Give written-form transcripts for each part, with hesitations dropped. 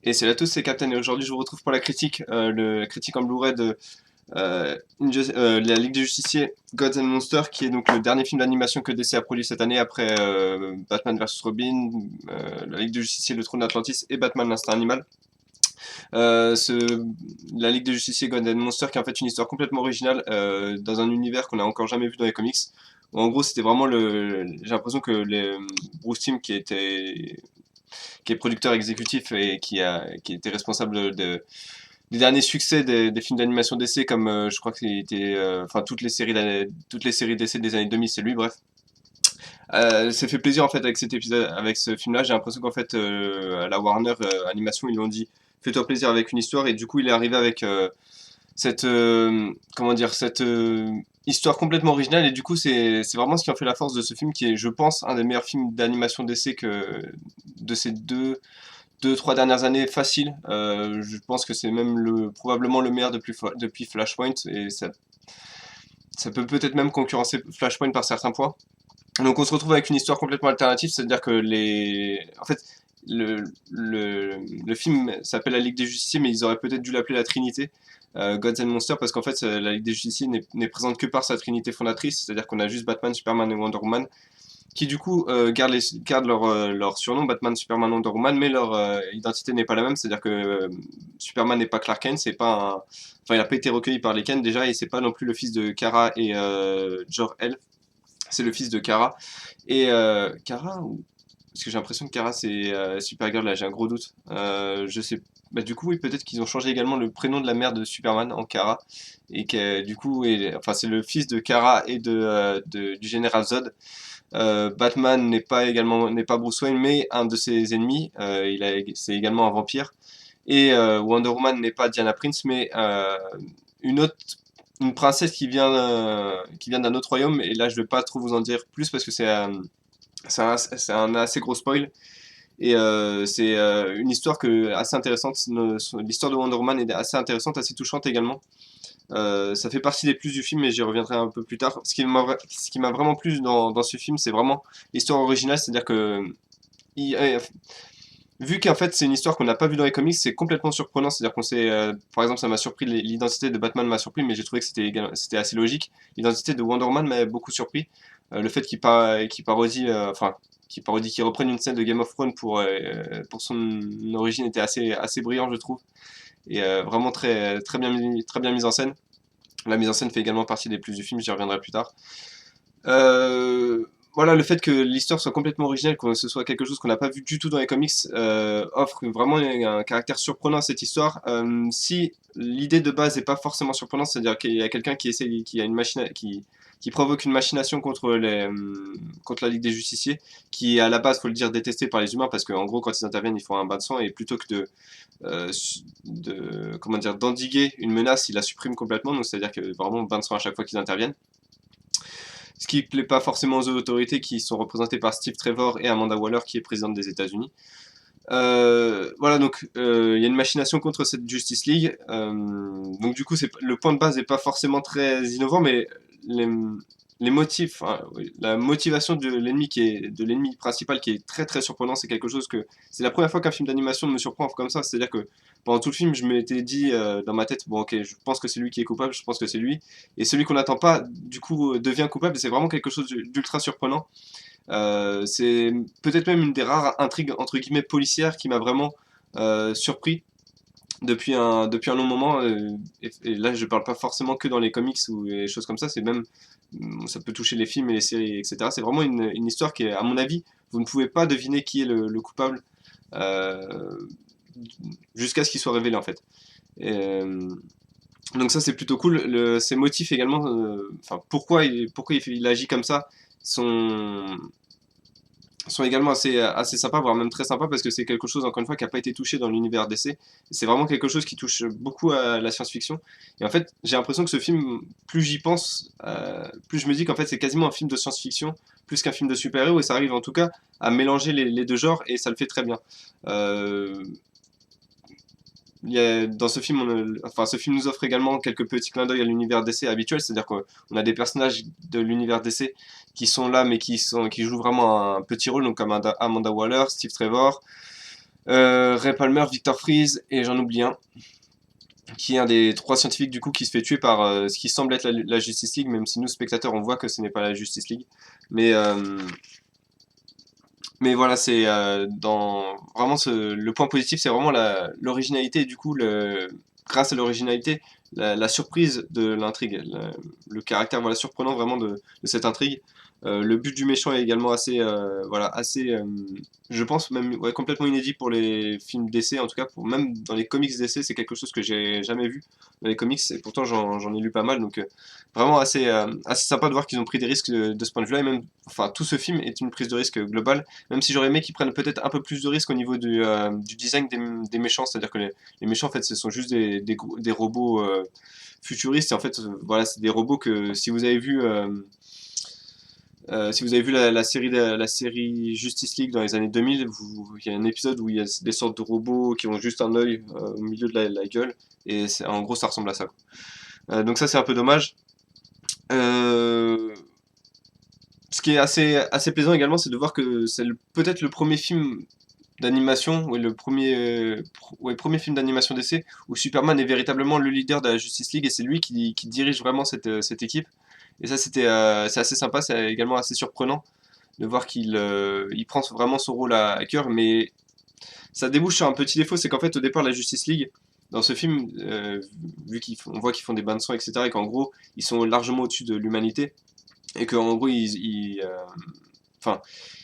Et c'est là tous, c'est Captain. Et aujourd'hui, je vous retrouve pour la critique, la critique en Blu-ray de la Ligue des Justiciers, Gods and Monsters, qui est donc le dernier film d'animation que DC a produit cette année après Batman vs Robin, la Ligue des Justiciers, le Trône d'Atlantis et Batman l'Instinct Animal. La Ligue des Justiciers, Gods and Monsters, qui est en fait une histoire complètement originale dans un univers qu'on n'a encore jamais vu dans les comics. Où en gros, c'était vraiment j'ai l'impression que Bruce Timm, qui est producteur exécutif et qui était responsable des derniers succès des films d'animation DC, comme je crois que c'était, enfin toutes les séries DC des années 2000, c'est lui, bref. Ça fait plaisir en fait avec cet épisode, avec ce film-là. J'ai l'impression qu'en fait, à la Warner Animation, ils lui ont dit fais-toi plaisir avec une histoire, et du coup, il est arrivé avec comment dire, cette histoire complètement originale, et du coup, c'est vraiment ce qui en fait la force de ce film, qui est, je pense, un des meilleurs films d'animation DC de ces deux, trois dernières années facile. Je pense que c'est même probablement le meilleur depuis Flashpoint, et ça peut peut-être même concurrencer Flashpoint par certains points. Donc on se retrouve avec une histoire complètement alternative, c'est-à-dire que en fait, le film s'appelle La Ligue des Justiciers, mais ils auraient peut-être dû l'appeler La Trinité, Gods and Monsters, parce qu'en fait, la Ligue des Justiciers n'est présente que par sa trinité fondatrice, c'est-à-dire qu'on a juste Batman, Superman et Wonder Woman, qui du coup gardent leur surnom, Batman, Superman, Wonder Woman, mais leur identité n'est pas la même, c'est-à-dire que Superman n'est pas Clark Kent, c'est pas enfin il n'a pas été recueilli par les Kent déjà, et c'est pas non plus le fils de Kara et Jor-El, c'est le fils de Kara. Et Kara, ou... Parce que j'ai l'impression que Kara c'est Supergirl, là j'ai un gros doute. Je sais. Bah, du coup, oui, peut-être qu'ils ont changé également le prénom de la mère de Superman en Kara. Et que du coup, enfin, c'est le fils de Kara et du général Zod. Batman n'est pas Bruce Wayne, mais un de ses ennemis. C'est également un vampire. Et Wonder Woman n'est pas Diana Prince, mais une autre, une princesse qui vient d'un autre royaume. Et là, je vais pas trop vous en dire plus parce que c'est un assez gros spoil. Et c'est une histoire assez intéressante. L'histoire de Wonder Woman est assez intéressante, assez touchante également. Ça fait partie des plus du film, mais j'y reviendrai un peu plus tard. Ce qui m'a vraiment plu dans ce film, c'est vraiment l'histoire originale, c'est-à-dire que il- euh, vu qu'en fait c'est une histoire qu'on n'a pas vue dans les comics, c'est complètement surprenant. C'est-à-dire qu'on sait, par exemple, ça m'a surpris, l'identité de Batman m'a surpris, mais j'ai trouvé que c'était assez logique. L'identité de Wonder Woman m'a beaucoup surpris. Le fait qu'il parodie, qu'il reprenne une scène de Game of Thrones pour son origine était assez brillant, je trouve, et vraiment très bien mise en scène. La mise en scène fait également partie des plus du film, j'y reviendrai plus tard. Euh, voilà, le fait que l'histoire soit complètement originale, que ce soit quelque chose qu'on n'a pas vu du tout dans les comics, offre vraiment un caractère surprenant à cette histoire. Si l'idée de base n'est pas forcément surprenante, c'est-à-dire qu'il y a quelqu'un qui essaie, qui a une machine, qui provoque une machination contre la Ligue des Justiciers, qui est à la base, faut le dire, détestée par les humains, parce qu'en gros, quand ils interviennent, ils font un bain de sang, et plutôt que comment dire, d'endiguer une menace, ils la suppriment complètement, donc c'est-à-dire que vraiment bain de sang à chaque fois qu'ils interviennent. Ce qui ne plaît pas forcément aux autorités qui sont représentées par Steve Trevor et Amanda Waller, qui est présidente des États-Unis. Voilà, donc il y a une machination contre cette Justice League. Donc du coup, le point de base n'est pas forcément très innovant, mais les, les motifs, hein, oui, la motivation de l'ennemi principal qui est très très surprenant, c'est quelque chose que c'est la première fois qu'un film d'animation me surprend comme ça. C'est-à-dire que pendant tout le film, je m'étais dit dans ma tête, bon ok, je pense que c'est lui qui est coupable, je pense que c'est lui, et celui qu'on n'attend pas, du coup, devient coupable. Et c'est vraiment quelque chose d'ultra surprenant. C'est peut-être même une des rares intrigues entre guillemets policières qui m'a vraiment surpris depuis un long moment. Et là, je parle pas forcément que dans les comics ou les choses comme ça, c'est même ça peut toucher les films et les séries, etc. C'est vraiment une histoire qui est, à mon avis, vous ne pouvez pas deviner qui est le coupable euh, jusqu'à ce qu'il soit révélé en fait. Et, donc ça c'est plutôt cool. Ses motifs également, enfin pourquoi il agit comme ça, sont sont également assez sympas, voire même très sympas, parce que c'est quelque chose, encore une fois, qui n'a pas été touché dans l'univers DC. C'est vraiment quelque chose qui touche beaucoup à la science-fiction. Et en fait, j'ai l'impression que ce film, plus j'y pense, plus je me dis qu'en fait, c'est quasiment un film de science-fiction, plus qu'un film de super-héros, et ça arrive en tout cas à mélanger les deux genres, et ça le fait très bien. Euh, dans ce film, enfin, ce film nous offre également quelques petits clins d'œil à l'univers DC habituel, c'est-à-dire qu'on a des personnages de l'univers DC qui sont là, mais qui jouent vraiment un petit rôle, donc comme Amanda Waller, Steve Trevor, Ray Palmer, Victor Fries, et j'en oublie un, qui est un des 3 scientifiques du coup qui se fait tuer par ce qui semble être la Justice League, même si nous spectateurs on voit que ce n'est pas la Justice League. Mais, euh, mais voilà, c'est dans vraiment le point positif, c'est vraiment l'originalité et du coup grâce à l'originalité, la surprise de l'intrigue, le caractère voilà surprenant vraiment de cette intrigue. Le but du méchant est également assez voilà assez je pense même ouais, complètement inédit pour les films d'essai, en tout cas pour même dans les comics d'essai, c'est quelque chose que j'ai jamais vu dans les comics et pourtant j'en ai lu pas mal, donc vraiment assez sympa de voir qu'ils ont pris des risques de ce point de vue-là, et même enfin tout ce film est une prise de risque globale, même si j'aurais aimé qu'ils prennent peut-être un peu plus de risques au niveau du design des méchants, c'est-à-dire que les méchants en fait ce sont juste des robots futuristes, et en fait voilà, c'est des robots que si vous avez vu la série Justice League dans les années 2000, il y a un épisode où il y a des sortes de robots qui ont juste un œil au milieu de la gueule, et en gros ça ressemble à ça, quoi. Donc ça c'est un peu dommage. Euh, Ce qui est assez plaisant également, c'est de voir que c'est peut-être le premier film d'animation, ouais, ouais, premier film d'animation d'essai où Superman est véritablement le leader de la Justice League, et c'est lui qui dirige vraiment cette équipe. Et ça, c'est assez sympa, c'est également assez surprenant de voir il prend vraiment son rôle à cœur, mais ça débouche sur un petit défaut, c'est qu'en fait, au départ, la Justice League, dans ce film, vu qu'on voit qu'ils font des bains de sang, etc., et qu'en gros, ils sont largement au-dessus de l'humanité, et qu'en gros, enfin,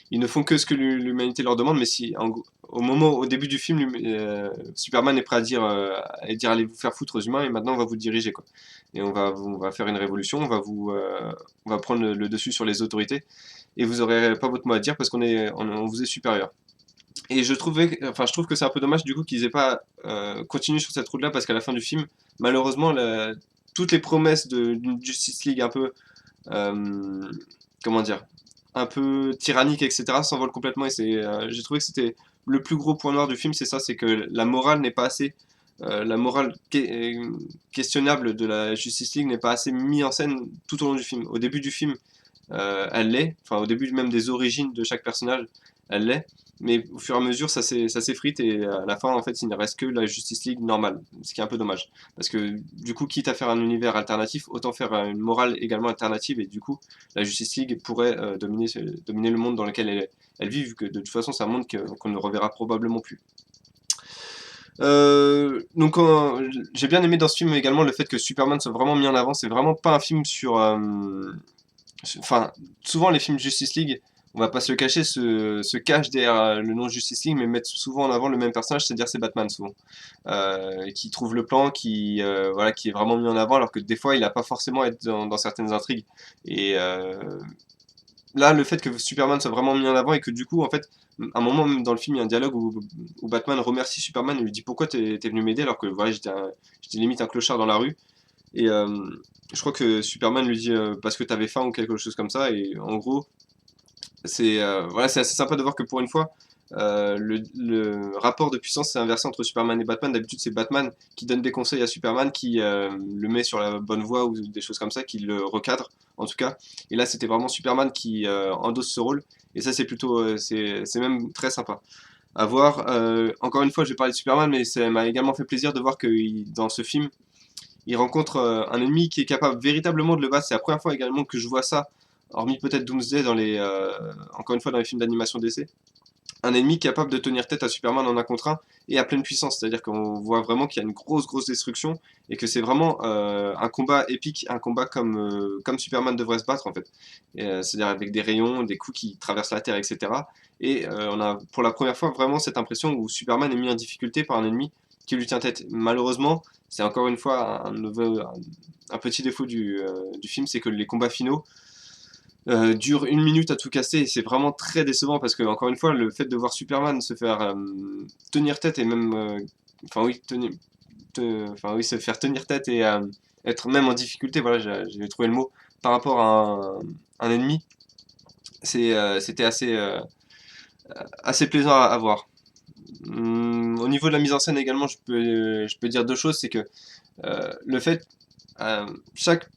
ils ne font que ce que l'humanité leur demande, mais si au début du film, Superman est prêt à dire allez vous faire foutre aux humains et maintenant on va vous diriger, quoi. Et on va faire une révolution, on va prendre le dessus sur les autorités et vous aurez pas votre mot à dire parce on vous est supérieur. Et je trouve que c'est un peu dommage du coup qu'ils aient pas continué sur cette route-là, parce qu'à la fin du film, malheureusement, toutes les promesses d'une Justice League un peu euh, comment dire, un peu tyrannique, etc., s'envole complètement. Et j'ai trouvé que c'était le plus gros point noir du film, c'est ça, c'est que la morale n'est pas assez, la morale questionnable de la Justice League n'est pas assez mise en scène tout au long du film. Au début du film, elle l'est, enfin au début même des origines de chaque personnage, elle l'est. Mais au fur et à mesure, ça s'effrite, et à la fin, en fait, il ne reste que la Justice League normale, ce qui est un peu dommage. Parce que du coup, quitte à faire un univers alternatif, autant faire une morale également alternative, et du coup, la Justice League pourrait dominer le monde dans lequel elle vit, vu que de toute façon, c'est un monde qu'on ne reverra probablement plus. Donc j'ai bien aimé dans ce film également le fait que Superman soit vraiment mis en avant. C'est vraiment pas un film sur enfin, souvent les films Justice League, on va pas se le cacher, se cachent derrière le nom Justice League, mais mettent souvent en avant le même personnage, c'est-à-dire c'est Batman souvent. Qui trouve le plan, voilà, qui est vraiment mis en avant, alors que des fois il n'a pas forcément à être dans certaines intrigues. Et là, le fait que Superman soit vraiment mis en avant, et que du coup, en fait, à un moment même dans le film, il y a un dialogue où Batman remercie Superman et lui dit pourquoi t'es venu m'aider alors que voilà, j'étais limite un clochard dans la rue. Et je crois que Superman lui dit parce que t'avais faim ou quelque chose comme ça. Et en gros, voilà, c'est assez sympa de voir que pour une fois, le rapport de puissance s'est inversé entre Superman et Batman. D'habitude, c'est Batman qui donne des conseils à Superman, qui le met sur la bonne voie ou des choses comme ça, qui le recadre en tout cas. Et là, c'était vraiment Superman qui endosse ce rôle. Et ça, c'est plutôt, c'est même très sympa à voir. Encore une fois, je vais parler de Superman, mais ça m'a également fait plaisir de voir que dans ce film, il rencontre un ennemi qui est capable véritablement de le battre. C'est la première fois également que je vois ça, hormis peut-être Doomsday encore une fois dans les films d'animation DC. Un ennemi capable de tenir tête à Superman en un contre un et à pleine puissance. C'est-à-dire qu'on voit vraiment qu'il y a une grosse destruction, et que c'est vraiment un combat épique, un combat comme Superman devrait se battre en fait. C'est-à-dire avec des rayons, des coups qui traversent la Terre, etc. Et on a pour la première fois vraiment cette impression où Superman est mis en difficulté par un ennemi qui lui tient tête. Malheureusement, c'est encore une fois un petit défaut du film, c'est que les combats finaux dure 1 minute à tout casser, et c'est vraiment très décevant parce que, encore une fois, le fait de voir Superman se faire tenir tête, et même enfin oui, enfin oui, se faire tenir tête et être même en difficulté, voilà, j'ai trouvé le mot, par rapport à un ennemi, c'était assez plaisant à voir. Au niveau de la mise en scène également, je peux dire deux choses, c'est que le fait, chaque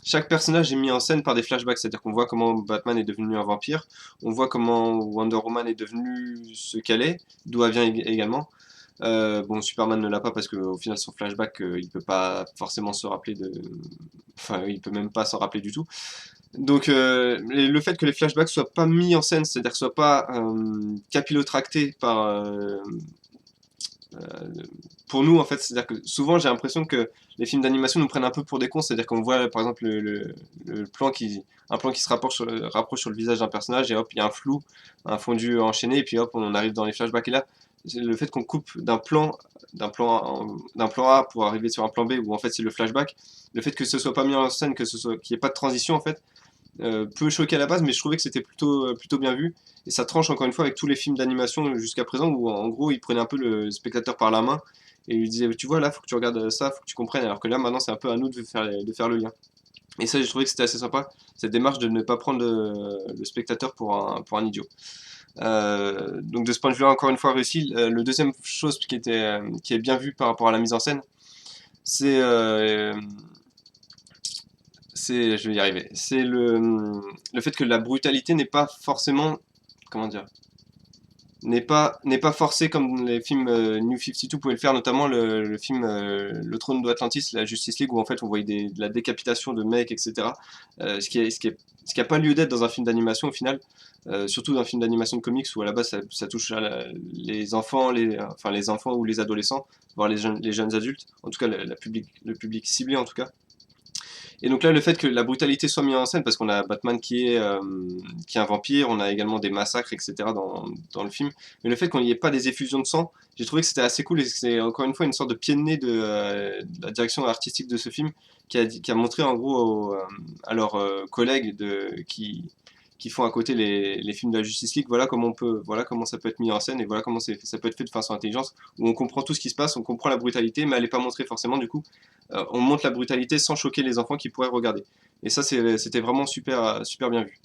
chaque personnage est mis en scène par des flashbacks, c'est-à-dire qu'on voit comment Batman est devenu un vampire, on voit comment Wonder Woman est devenue ce qu'elle est, d'où elle vient également. Bon, Superman ne l'a pas parce qu'au final, son flashback, il peut pas forcément se rappeler de. Enfin, il peut même pas s'en rappeler du tout. Donc, le fait que les flashbacks soient pas mis en scène, c'est-à-dire soient pas capillotractés par. Euh, pour nous, en fait, c'est-à-dire que souvent, j'ai l'impression que les films d'animation nous prennent un peu pour des cons, c'est-à-dire qu'on voit, par exemple, le plan un plan qui se rapproche sur le visage d'un personnage, et hop, il y a un flou, un fondu enchaîné, et puis hop, on arrive dans les flashbacks. Et là, c'est le fait qu'on coupe d'un plan A pour arriver sur un plan B, où en fait c'est le flashback, le fait que ce soit pas mis en scène, qu'il n'y ait pas de transition, en fait, peut choquer à la base, mais je trouvais que c'était plutôt bien vu. Et ça tranche encore une fois avec tous les films d'animation jusqu'à présent, où en gros, ils prenaient un peu le spectateur par la main et lui disaient, tu vois, là, faut que tu regardes ça, faut que tu comprennes. Alors que là, maintenant, c'est un peu à nous de faire le lien. Et ça, j'ai trouvé que c'était assez sympa, cette démarche de ne pas prendre le spectateur pour un idiot. Donc de ce point de vue-là, encore une fois réussi. Le deuxième chose qui est bien vu par rapport à la mise en scène, c'est je vais y arriver. C'est le fait que la brutalité n'est pas forcément, comment dire, n'est pas forcée comme les films New 52 pouvaient le faire, notamment le film Le Trône d'Atlantis, la Justice League, où en fait on voyait de la décapitation de mecs, etc. Ce qui a pas lieu d'être dans un film d'animation au final, surtout dans un film d'animation de comics où à la base ça touche les enfants, enfin les enfants ou les adolescents, voire les jeunes adultes, en tout cas le public ciblé en tout cas. Et donc là, le fait que la brutalité soit mise en scène, parce qu'on a Batman qui est un vampire, on a également des massacres, etc. dans le film, mais le fait qu'on n'y ait pas des effusions de sang, j'ai trouvé que c'était assez cool et c'est encore une fois une sorte de pied de nez de la direction artistique de ce film qui a montré en gros à leurs collègues qui font à côté les films de la Justice League, voilà comment ça peut être mis en scène et voilà comment ça peut être fait de façon intelligente, où on comprend tout ce qui se passe, on comprend la brutalité, mais elle n'est pas montrée forcément du coup. On montre la brutalité sans choquer les enfants qui pourraient regarder. Et ça, c'était vraiment super bien vu.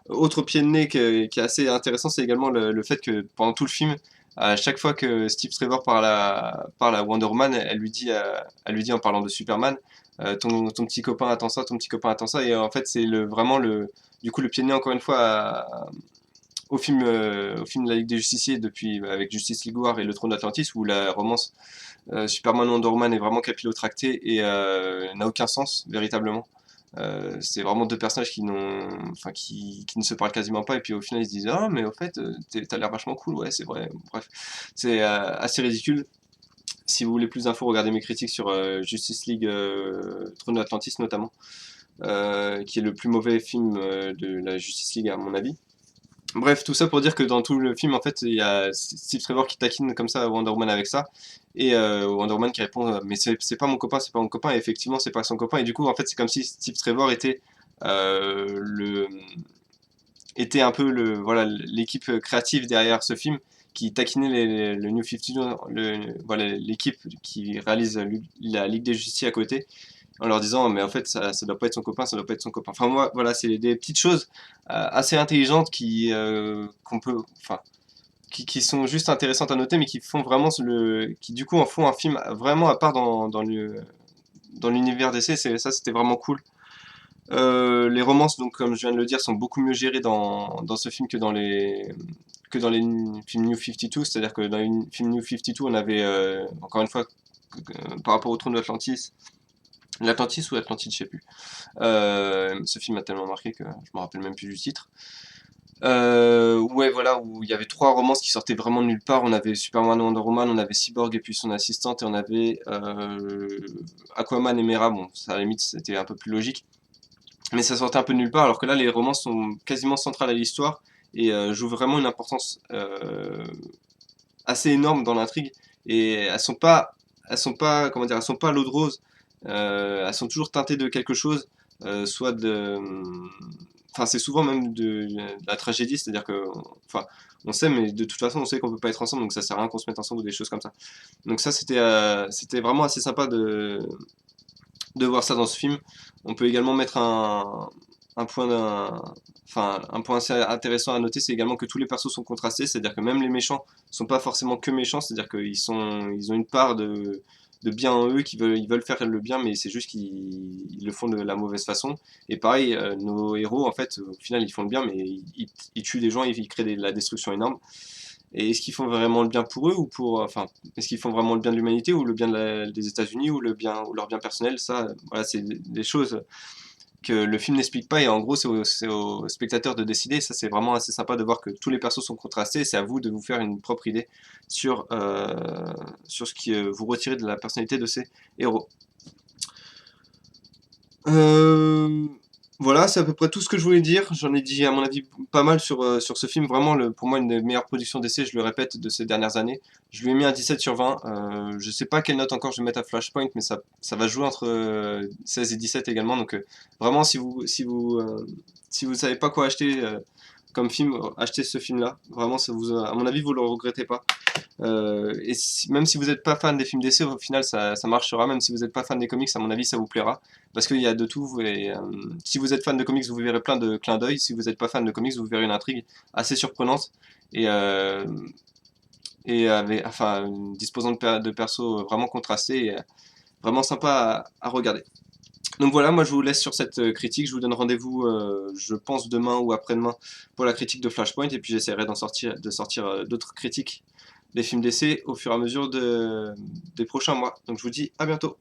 Autre pied de nez qui est assez intéressant, c'est également le fait que pendant tout le film, à chaque fois que Steve Trevor parle à Wonder Woman, elle lui dit en parlant de Superman, ton petit copain attend ça, ton petit copain attend ça. Et en fait, c'est vraiment du coup, le pied de nez encore une fois au film de la Ligue des Justiciers avec Justice League War et le Trône d'Atlantis, où la romance Superman Wonder Woman est vraiment capillotractée et n'a aucun sens véritablement. C'est vraiment deux personnages enfin, qui ne se parlent quasiment pas et puis au final ils se disent ah mais au fait t'as l'air vachement cool, ouais c'est vrai, bref c'est assez ridicule. Si vous voulez plus d'infos, regardez mes critiques sur Justice League Trône d'Atlantis notamment, qui est le plus mauvais film de la Justice League à mon avis. Bref, tout ça pour dire que dans tout le film, en fait, il y a Steve Trevor qui taquine comme ça Wonder Woman avec ça, et Wonder Woman qui répond mais c'est pas mon copain, c'est pas mon copain, et effectivement, c'est pas son copain, et du coup, en fait, c'est comme si Steve Trevor euh, le, était un peu voilà, l'équipe créative derrière ce film, qui taquinait le New 52, voilà, l'équipe qui réalise la Ligue des Justiciers à côté, en leur disant mais en fait ça doit pas être son copain, ça doit pas être son copain. Enfin moi voilà, c'est des petites choses assez intelligentes qu'on peut, enfin qui sont juste intéressantes à noter, mais qui font vraiment qui du coup en font un film vraiment à part dans l'univers d'essai. Ça c'était vraiment cool. Les romances, donc comme je viens de le dire, sont beaucoup mieux gérées dans ce film que dans les films New 52, c'est-à-dire que dans les films New 52, on avait, encore une fois, par rapport au Trône d'Atlantis, l'Atlantis ou Atlantide, je sais plus. Ce film m'a tellement marqué que je me rappelle même plus du titre. Ouais, voilà, où il y avait trois romances qui sortaient vraiment de nulle part. On avait Superman, Wonder Woman, on avait Cyborg et puis son assistante, et on avait Aquaman et Mera. Bon, ça à la limite, c'était un peu plus logique. Mais ça sortait un peu de nulle part, alors que là, les romances sont quasiment centrales à l'histoire et jouent vraiment une importance assez énorme dans l'intrigue. Et comment dire, elles sont pas à l'eau de rose. Elles sont toujours teintées de quelque chose, soit de, enfin c'est souvent même de la tragédie, c'est-à-dire que, enfin, on sait, mais de toute façon, on sait qu'on peut pas être ensemble, donc ça sert à rien qu'on se mette ensemble ou des choses comme ça. Donc ça, c'était vraiment assez sympa de voir ça dans ce film. On peut également mettre un point assez intéressant à noter, c'est également que tous les persos sont contrastés, c'est-à-dire que même les méchants sont pas forcément que méchants, c'est-à-dire qu'ils ont une part de bien en eux, ils veulent faire le bien, mais c'est juste qu'ils le font de la mauvaise façon. Et pareil, nos héros, en fait, au final, ils font le bien, mais ils tuent des gens, ils créent la destruction énorme. Et est-ce qu'ils font vraiment le bien pour eux ou pour, enfin, est-ce qu'ils font vraiment le bien de l'humanité ou le bien des États-Unis ou le bien ou leur bien personnel? Ça, voilà, c'est des choses que le film n'explique pas et en gros c'est au spectateur de décider. Ça c'est vraiment assez sympa de voir que tous les persos sont contrastés et c'est à vous de vous faire une propre idée sur ce qui vous retirez de la personnalité de ces héros. Euh, voilà, c'est à peu près tout ce que je voulais dire. J'en ai dit à mon avis pas mal sur ce film. Vraiment, pour moi, une des meilleures productions d'essai, je le répète, de ces dernières années. Je lui ai mis un 17 sur 20. Je sais pas quelle note encore je vais mettre à Flashpoint, mais ça va jouer entre 16 et 17 également. Donc vraiment, si vous savez pas quoi acheter comme film, achetez ce film-là. Vraiment, à mon avis, vous le regrettez pas. Même si vous n'êtes pas fan des films d'essai, au final ça marchera. Même si vous n'êtes pas fan des comics, à mon avis ça vous plaira. Parce qu'il y a de tout. Et, si vous êtes fan de comics, vous verrez plein de clins d'œil. Si vous n'êtes pas fan de comics, vous verrez une intrigue assez surprenante. Et, enfin, disposant de persos vraiment contrastés et vraiment sympa à regarder. Donc voilà, moi je vous laisse sur cette critique. Je vous donne rendez-vous, je pense, demain ou après-demain pour la critique de Flashpoint. Et puis j'essaierai de sortir d'autres critiques des films d'essai au fur et à mesure des prochains mois. Donc je vous dis à bientôt.